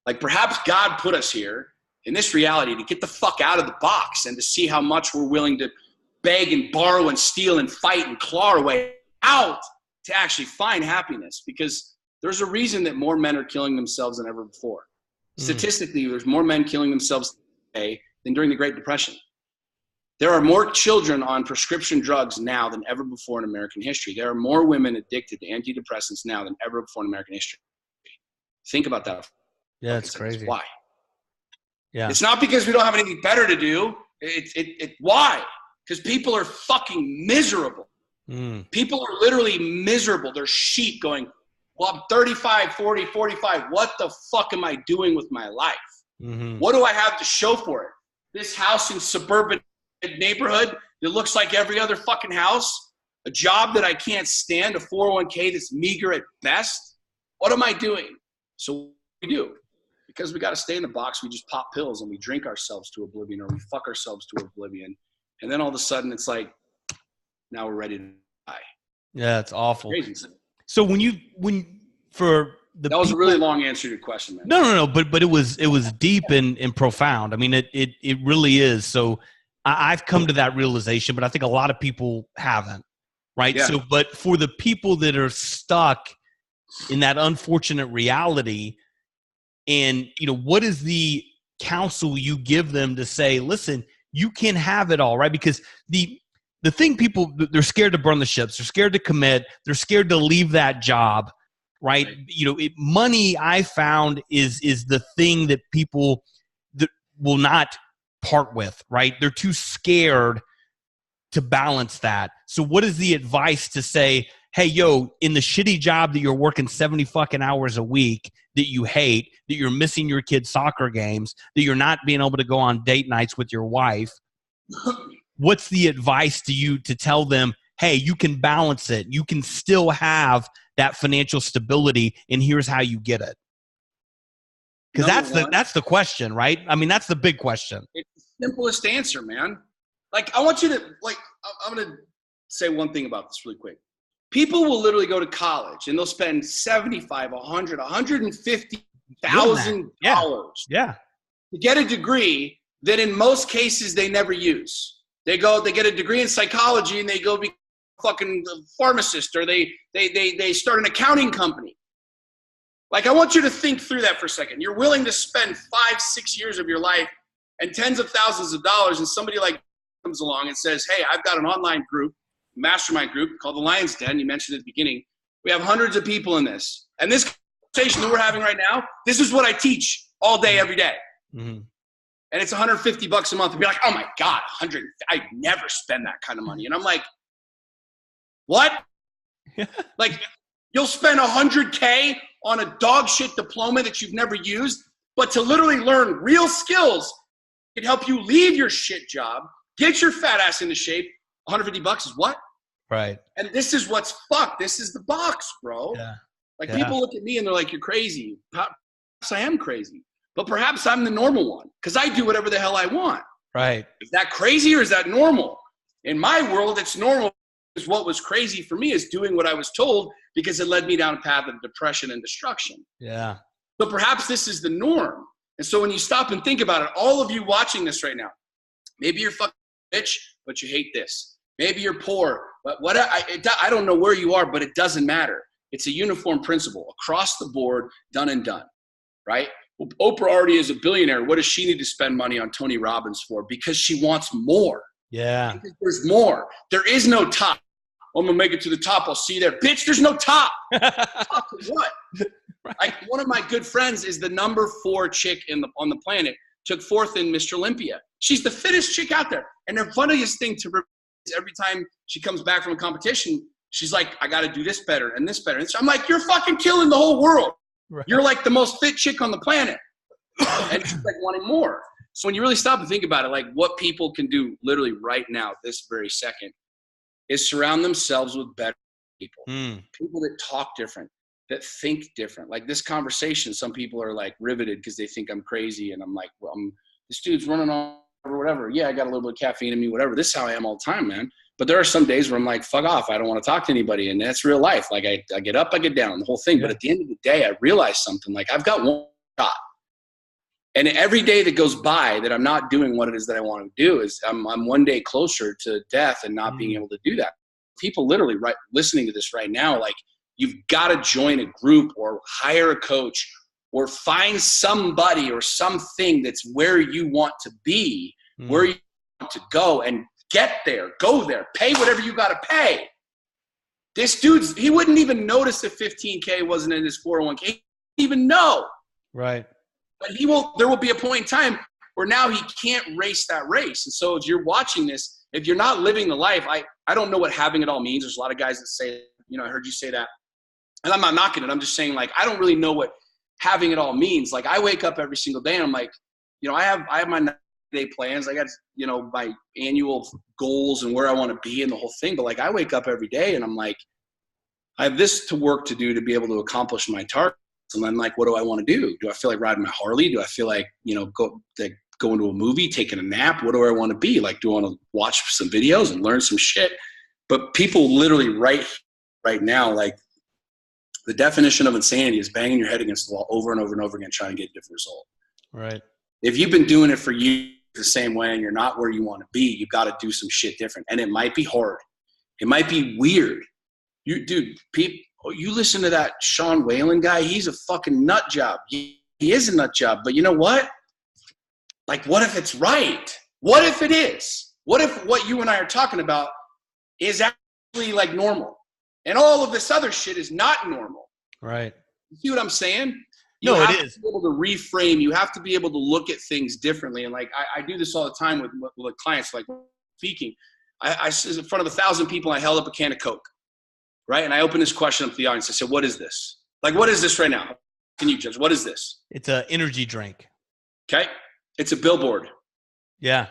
Like, perhaps God put us here in this reality to get the fuck out of the box and to see how much we're willing to beg and borrow and steal and fight and claw our way out to actually find happiness. Because there's a reason that more men are killing themselves than ever before. Statistically, there's more men killing themselves today than during the Great Depression. There are more children on prescription drugs now than ever before in American history. There are more women addicted to antidepressants now than ever before in American history. Think about that. Yeah, it's crazy. Why? Yeah. It's not because we don't have anything better to do. Why? Because people are fucking miserable. People are literally miserable. They're sheep going, well, I'm 35, 40, 45. What the fuck am I doing with my life? What do I have to show for it? This house in suburban neighborhood that looks like every other fucking house? A job that I can't stand? A 401k that's meager at best? What am I doing? So what do we do? Because we got to stay in the box, we just pop pills and we drink ourselves to oblivion, or we fuck ourselves to oblivion. And then all of a sudden it's like, now we're ready to die. Yeah, it's awful. Crazy. So that was a really long answer to your question, man. No, but it was deep and profound. I mean, it really is. So I've come to that realization, but I think a lot of people haven't, right? Yeah. So, but for the people that are stuck in that unfortunate reality, and what is the counsel you give them to say, listen, you can have it all, right? Because the thing, people, they're scared to burn the ships. They're scared to commit. They're scared to leave that job, right? Money, I found, is the thing that people that will not part with, right? They're too scared to balance that. So what is the advice to say, hey, yo, in the shitty job that you're working 70 fucking hours a week that you hate, that you're missing your kids' soccer games, that you're not being able to go on date nights with your wife, what's the advice to you to tell them, hey, you can balance it. You can still have that financial stability, and here's how you get it. Because that's the question, right? I mean, that's the big question. It's the simplest answer, man. Like, I want you to, like, I'm going to say one thing about this really quick. People will literally go to college and they'll spend $75, $100, $150,000 to get a degree that in most cases they never use. They get a degree in psychology and they go be fucking pharmacist, or they start an accounting company. Like, I want you to think through that for a second. You're willing to spend 5-6 years of your life and tens of thousands of dollars, and somebody like comes along and says, hey, I've got an online group, mastermind group called the Lion's Den. You mentioned at the beginning. We have hundreds of people in this. And this conversation that we're having right now, this is what I teach all day, every day. Mm-hmm. And it's $150 a month to be like, oh my God, I'd never spend that kind of money. And I'm like, what? Like, you'll spend $100K on a dog shit diploma that you've never used, but to literally learn real skills can help you leave your shit job, get your fat ass into shape. $150 is what? Right. And this is what's fucked. This is the box, bro. Yeah. Like, people look at me and they're like, you're crazy. Perhaps I am crazy, but perhaps I'm the normal one because I do whatever the hell I want. Right. Is that crazy or is that normal? In my world, it's normal. Because what was crazy for me is doing what I was told, because it led me down a path of depression and destruction. Yeah. So perhaps this is the norm. And so when you stop and think about it, all of you watching this right now, maybe you're fucking rich, but you hate this. Maybe you're poor, but I don't know where you are, but it doesn't matter. It's a uniform principle across the board, done and done, right? Well, Oprah already is a billionaire. What does she need to spend money on Tony Robbins for? Because she wants more. Yeah. Because there's more. There is no top. I'm going to make it to the top. I'll see you there. Bitch, there's no top. Top to what? Right. Like, one of my good friends is the number 4 chick on the planet, took 4th in Mr. Olympia. She's the fittest chick out there. And the funniest thing to every time she comes back from a competition, she's like, I got to do this better and this better. And so I'm like, you're fucking killing the whole world. Right. You're like the most fit chick on the planet. And she's like wanting more. So when you really stop and think about it, like, what people can do literally right now, this very second, is surround themselves with better people. People that talk different, that think different. Like this conversation, some people are like riveted because they think I'm crazy. And I'm like, well, this dude's running on or whatever. Yeah, I got a little bit of caffeine in me, whatever. This is how I am all the time, man. But there are some days where I'm like, fuck off. I don't want to talk to anybody. And that's real life. Like, I get up, I get down, the whole thing. Yeah. But at the end of the day, I realize something. Like, I've got one shot. And every day that goes by that I'm not doing what it is that I want to do is I'm one day closer to death and not being able to do that. People literally listening to this right now, like, you've got to join a group or hire a coach or find somebody or something that's where you want to be, where you want to go, and get there, go there, pay whatever you got to pay. This dude's, he wouldn't even notice if 15K wasn't in his 401k. He didn't even know. Right. But there will be a point in time where now he can't race that race. And so if you're watching this, if you're not living the life, I don't know what having it all means. There's a lot of guys that say, you know, I heard you say that. And I'm not knocking it. I'm just saying, like, I don't really know what having it all means. Like, I wake up every single day and I'm like, you know, I have my 9-day plans. I got, you know, my annual goals and where I want to be and the whole thing. But like, I wake up every day and I'm like, I have this to work to do to be able to accomplish my target. And I'm like, what do I want to do? Do I feel like riding my Harley? Do I feel like, you know, going to a movie, taking a nap? What do I want to be? Like, do I want to watch some videos and learn some shit? But people literally right now, like, the definition of insanity is banging your head against the wall over and over and over again, trying to get a different result. Right. If you've been doing it for years the same way and you're not where you want to be, you got to do some shit different. And it might be hard. It might be weird. You listen to that Sean Whalen guy, he's a fucking nut job. He is a nut job. But you know what? Like, what if it's right? What if it is? What if what you and I are talking about is actually like normal? And all of this other shit is not normal. Right. You see what I'm saying? You No, it have is. to be able to reframe. You have to be able to look at things differently. And like, I do this all the time with clients, like speaking. I in front of 1,000 people, I held up a can of Coke, right? And I opened this question up to the audience. I said, what is this? Like, what is this right now? Can you judge? What is this? It's an energy drink. Okay. It's a billboard. Yeah.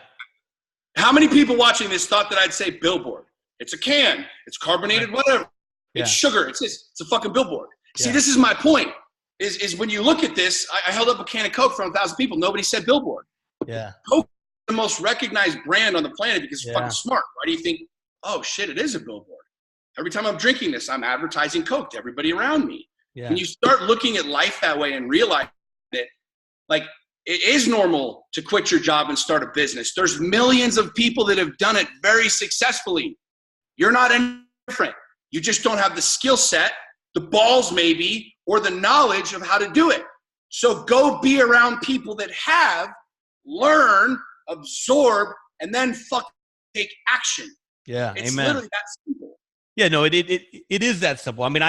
How many people watching this thought that I'd say billboard? It's a can. It's carbonated, whatever. It's sugar. It's this. It's a fucking billboard. See, this is my point. Is when you look at this, I held up a can of Coke for 1,000 people. Nobody said billboard. Yeah. Coke is the most recognized brand on the planet because it's fucking smart. Why do you think, oh shit, it is a billboard? Every time I'm drinking this, I'm advertising Coke to everybody around me. Yeah. When you start looking at life that way and realize that, like, it is normal to quit your job and start a business. There's millions of people that have done it very successfully. You're not any different. You just don't have the skill set, the balls maybe, or the knowledge of how to do it. So go be around people that have, learn, absorb, and then fucking take action. Yeah, it's amen. Literally that simple. Yeah, no, it is that simple. I mean,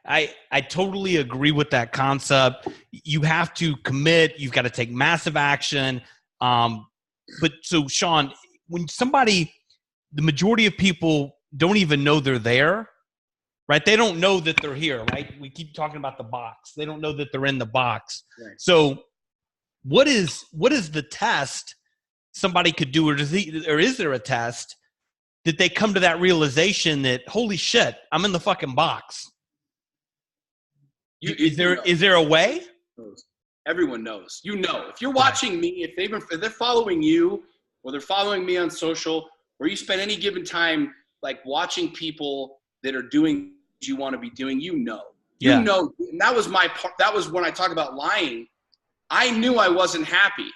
I totally agree with that concept. You have to commit. You've got to take massive action. But so, Sean, when the majority of people don't even know they're there, right? They don't know that they're here, right? We keep talking about the box. They don't know that they're in the box. Right. So what is the test somebody could do, or is there a test that they come to that realization that, holy shit, I'm in the fucking box? Is there a way? Everyone knows. You know, if you're watching me, if they're following you, or they're following me on social, or you spend any given time like watching people that are doing what you want to be doing, you know. You know, and that was my part. That was when I talk about lying. I knew I wasn't happy.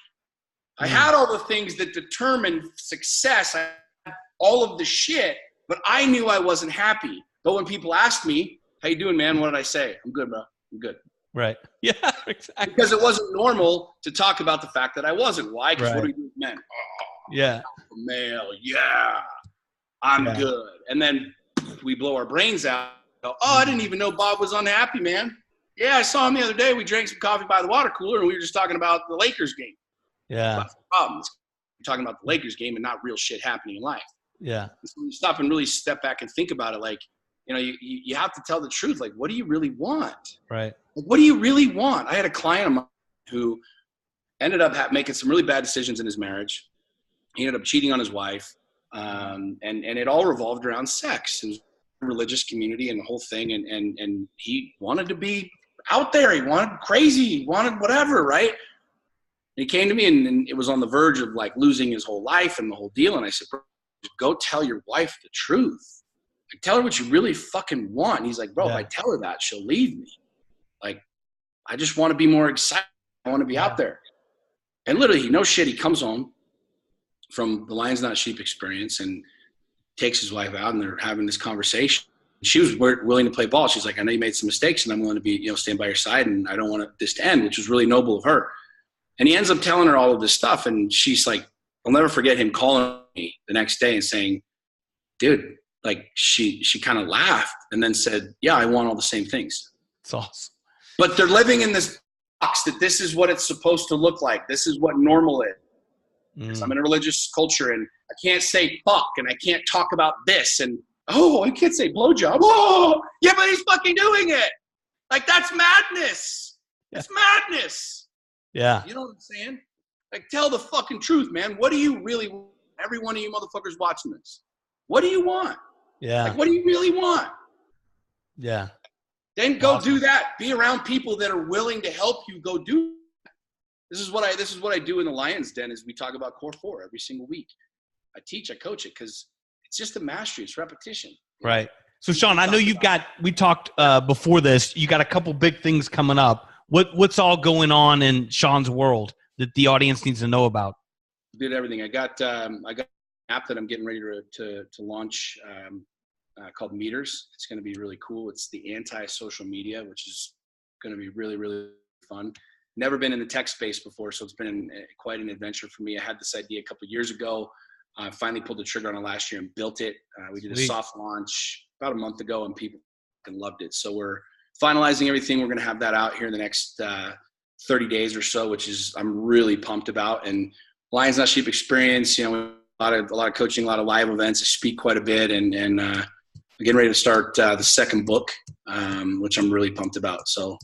I had all the things that determined success. I had all of the shit, but I knew I wasn't happy. But when people asked me, how you doing, man? What did I say? I'm good, bro. I'm good. Right. Yeah, exactly. Because it wasn't normal to talk about the fact that I wasn't. Why? Because what do we do with men? Oh, yeah. Male. Yeah. I'm good. And then we blow our brains out. Oh, I didn't even know Bob was unhappy, man. Yeah, I saw him the other day. We drank some coffee by the water cooler, and we were just talking about the Lakers game. Yeah. That's the problem. We're talking about the Lakers game and not real shit happening in life. Yeah. So when you stop and really step back and think about it, like, you know, you have to tell the truth. Like, what do you really want? Right. Like, what do you really want? I had a client of mine who ended up making some really bad decisions in his marriage. He ended up cheating on his wife. And it all revolved around sex and religious community and the whole thing. And he wanted to be out there. He wanted crazy. He wanted whatever, right? And he came to me and it was on the verge of like losing his whole life and the whole deal. And I said, bro, go tell your wife the truth. Like, tell her what you really fucking want. And he's like, bro, if I tell her that, she'll leave me. Like, I just want to be more excited. I want to be out there. And literally, no shit, he comes home from the Lions Not Sheep experience and takes his wife out and they're having this conversation. She was willing to play ball. She's like, I know you made some mistakes and I'm willing to be, you know, stand by your side and I don't want this to end, which was really noble of her. And he ends up telling her all of this stuff. And she's like, I'll never forget him calling me the next day and saying, dude, like she kind of laughed and then said, yeah, I want all the same things. It's awesome. But they're living in this box that this is what it's supposed to look like. This is what normal is. I'm in a religious culture and I can't say fuck and I can't talk about this and I can't say blowjob. Oh, yeah, but he's fucking doing it. Like, that's madness. It's madness. Yeah. You know what I'm saying? Like, tell the fucking truth, man. What do you really want? Every one of you motherfuckers watching this. What do you want? Yeah. Like, what do you really want? Yeah. Then go do that. Be around people that are willing to help you go do. This is what I do in the Lions Den is we talk about Core 4 every single week. I coach it because it's just a mastery. It's repetition. Right. So Sean, I know we talked before this, you got a couple big things coming up. What's all going on in Sean's world that the audience needs to know about? Did everything. I got an app that I'm getting ready to launch called Meters. It's going to be really cool. It's the anti-social media, which is going to be really, really fun. Never been in the tech space before, so it's been quite an adventure for me. I had this idea a couple of years ago. I finally pulled the trigger on it last year and built it. We did a soft launch about a month ago, and people loved it. So we're finalizing everything. We're going to have that out here in the next 30 days or so, which is I'm really pumped about. And Lions Not Sheep experience, you know, a lot of coaching, a lot of live events. I speak quite a bit, and I'm getting ready to start the second book, which I'm really pumped about. So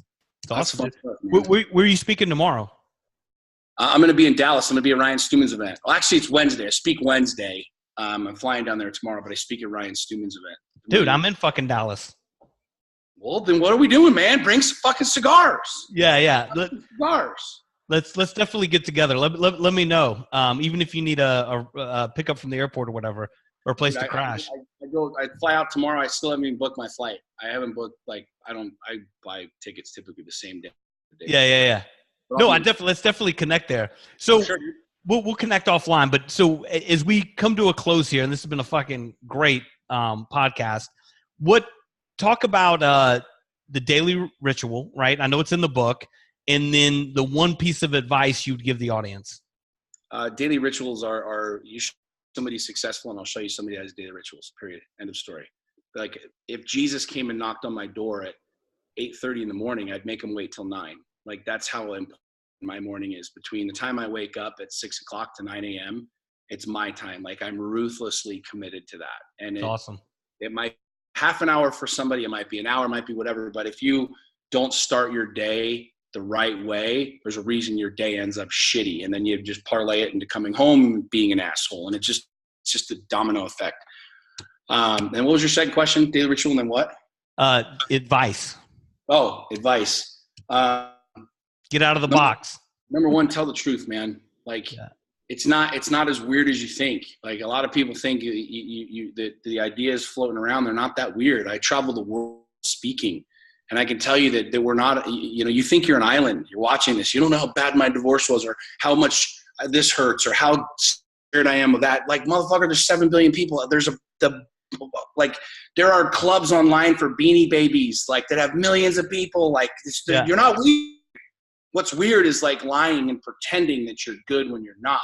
it's awesome. Where are you speaking tomorrow? I'm going to be in Dallas. I'm going to be at Ryan Stewman's event. Well, actually, it's Wednesday. I speak Wednesday. I'm flying down there tomorrow, but I speak at Ryan Stewman's event. Dude, I'm in fucking Dallas. Well, then what are we doing, man? Bring some fucking cigars. Yeah. Cigars. Let's definitely get together. Let me know. Even if you need a pickup from the airport or whatever, or a place to crash. I fly out tomorrow. I still haven't even booked my flight. I haven't booked, I buy tickets typically the same day. Yeah. No, let's definitely connect there. So sure. We'll connect offline. But so as we come to a close here, and this has been a fucking great podcast. Talk about the daily ritual, right? I know it's in the book, and then the one piece of advice you'd give the audience. Daily rituals are you show somebody successful, and I'll show you somebody that has daily rituals. Period. End of story. Like if Jesus came and knocked on my door at 8:30 in the morning, I'd make him wait till 9. Like that's how important my morning is. Between the time I wake up at 6 o'clock to 9 a.m., it's my time. Like I'm ruthlessly committed to that. And it's awesome. It might half an hour for somebody, it might be an hour, it might be whatever. But if you don't start your day the right way, there's a reason your day ends up shitty. And then you just parlay it into coming home and being an asshole. And it's just a domino effect. And what was your second question? Daily ritual and then what? Advice. Oh, advice. Get out of the box. Number one, tell the truth, man. Like it's not as weird as you think. Like a lot of people think the ideas floating around, they're not that weird. I travel the world speaking, and I can tell you that we're not, you think you're an island. You're watching this. You don't know how bad my divorce was or how much this hurts or how scared I am of that. Like, motherfucker, there's 7 billion people. There are clubs online for Beanie Babies, like that have millions of people. Like you're not weird. What's weird is like lying and pretending that you're good when you're not.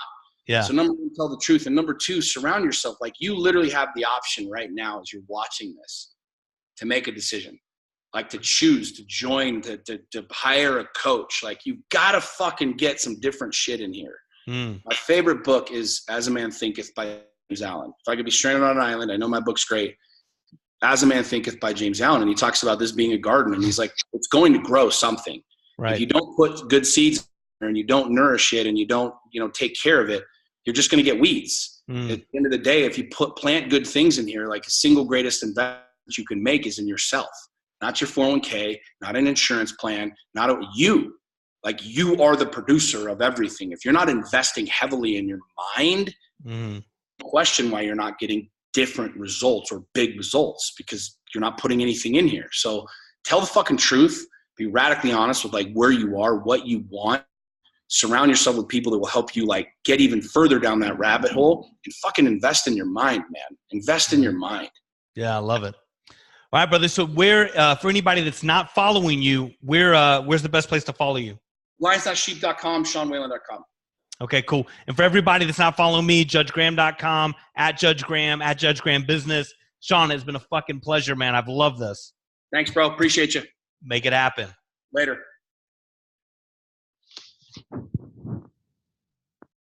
Yeah. So number one, tell the truth. And number two, surround yourself. Like you literally have the option right now as you're watching this to make a decision, like to choose, to join, to hire a coach. Like you've got to fucking get some different shit in here. My favorite book is As a Man Thinketh by James Allen. If I could be stranded on an island, I know my book's great. As a Man Thinketh by James Allen. And he talks about this being a garden. And he's like, it's going to grow something. Right. If you don't put good seeds in and you don't nourish it and you don't, take care of it, you're just going to get weeds. At the end of the day, if you plant good things in here, like the single greatest investment you can make is in yourself, not your 401k, not an insurance plan, you. Like you are the producer of everything. If you're not investing heavily in your mind, question why you're not getting different results or big results because you're not putting anything in here. So tell the fucking truth. Be radically honest with like where you are, what you want. Surround yourself with people that will help you like get even further down that rabbit hole and fucking invest in your mind, man. Invest in your mind. Yeah, I love it. All right, brother. So where, for anybody that's not following you, where's the best place to follow you? Lions.sheep.com, SeanWhalen.com. Okay, cool. And for everybody that's not following me, JudgeGraham.com, @JudgeGraham, @JudgeGrahamBusiness. Sean, it's been a fucking pleasure, man. I've loved this. Thanks, bro. Appreciate you. Make it happen. Later.